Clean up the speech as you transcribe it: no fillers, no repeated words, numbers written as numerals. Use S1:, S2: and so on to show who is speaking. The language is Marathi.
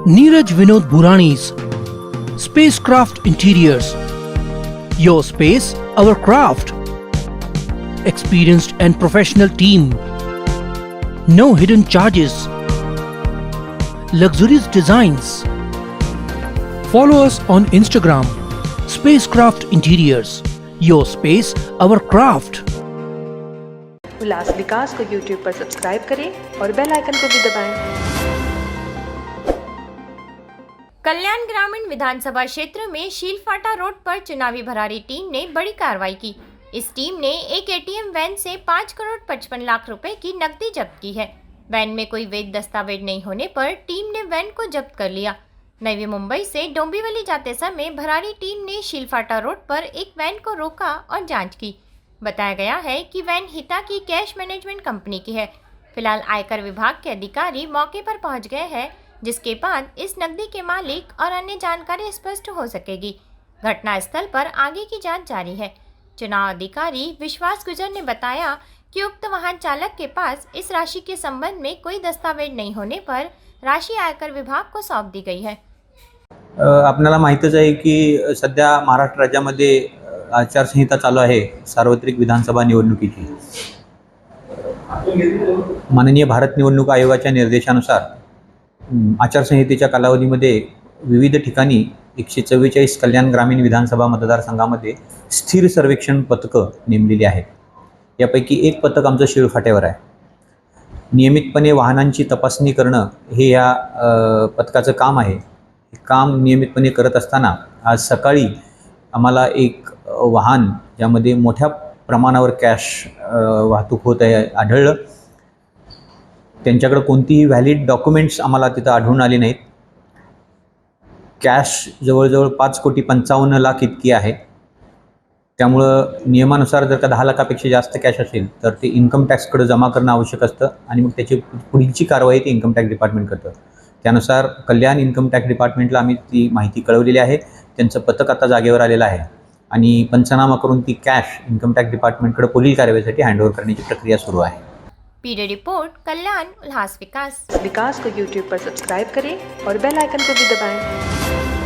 S1: Neeraj Vinod Burani's Spacecraft Interiors. Your space, our craft. Experienced and professional team. No hidden charges. Luxurious designs. Follow us on Instagram. Spacecraft Interiors. Your space, our craft.
S2: उल्लास विकास को YouTube पर सब्सक्राइब करें और बेल आइकन को भी दबाएं।
S3: कल्याण ग्रामीण विधानसभा क्षेत्र में शीलफाटा रोड पर चुनावी भरारी टीम ने बड़ी कार्रवाई की। इस टीम ने एक एटीएम वैन से 5 करोड़ 55 लाख रुपए की नकदी जब्त की है। वैन में कोई वैध दस्तावेज नहीं होने पर टीम ने वैन को जब्त कर लिया। नवी मुंबई से डोंबिवली जाते समय भरारी टीम ने शीलफाटा रोड पर एक वैन को रोका और जांच की। बताया गया है कि वैन हिता की कैश मैनेजमेंट कंपनी की है। फिलहाल आयकर विभाग के अधिकारी मौके पर पहुंच गए हैं, जिसके बाद इस नकदी के मालिक और अन्य जानकारी स्पष्ट हो सकेगी। घटनास्थल पर आगे की जांच जारी है। चुनाव अधिकारी विश्वास गुजर ने बताया कि उक्त वाहन चालक के पास इस राशि के संबंध में कोई दस्तावेज नहीं होने पर राशि आयकर विभाग को सौंप दी गई है।
S4: आपल्याला माहीतच आहे की सध्या महाराष्ट्र राज्यामध्ये आचारसंहिता चालू आहे सार्वत्रिक विधानसभा निवडणुकीची। माननीय भारत निवडणूक आयोगाच्या निर्देशानुसार आचारसंहितेच्या कालावधीमध्ये विविध ठिकाणी 144 कल्याण ग्रामीण विधानसभा मतदारसंघामध्ये स्थिर सर्वेक्षण पथकं नेमलेली आहेत। यापैकी एक पथक आमचं शीळफाट्यावर आहे। नियमितपणे वाहनांची तपासणी करणं हे या पथकाचं काम आहे। काम नियमितपणे करत असताना आज सकाळी आम्हाला एक वाहन ज्यामध्ये मोठ्या प्रमाणावर कॅश वाहतूक होत आहे आढळलं। त्यांच्याकडे कोणतीही व्हॅलिड डॉक्युमेंट्स आम्हाला तिथं आढळून आले नाहीत। कॅश जवळजवळ 5,55,00,000 इतकी आहे। त्यामुळं नियमानुसार जर का 10 लाखापेक्षा जास्त कॅश असेल तर ते इन्कम टॅक्सकडे जमा करणं आवश्यक असतं आणि मग त्याची पुढची कारवाई ते इन्कम टॅक्स डिपार्टमेंट करतं। त्यानुसार कल्याण इन्कम टॅक्स डिपार्टमेंटला आम्ही ती माहिती कळवलेली आहे। त्यांचं पथक आता जागेवर आलेलं आहे आणि पंचनामा करून ती कॅश इन्कम टॅक्स डिपार्टमेंटकडे पुढील कारवाईसाठी हँडओव्हर करण्याची प्रक्रिया सुरू आहे।
S3: पीडे रिपोर्ट कल्याण उल्लास विकास।
S2: विकास को YouTube पर सब्सक्राइब करें और बेल आइकन को भी दबाएं।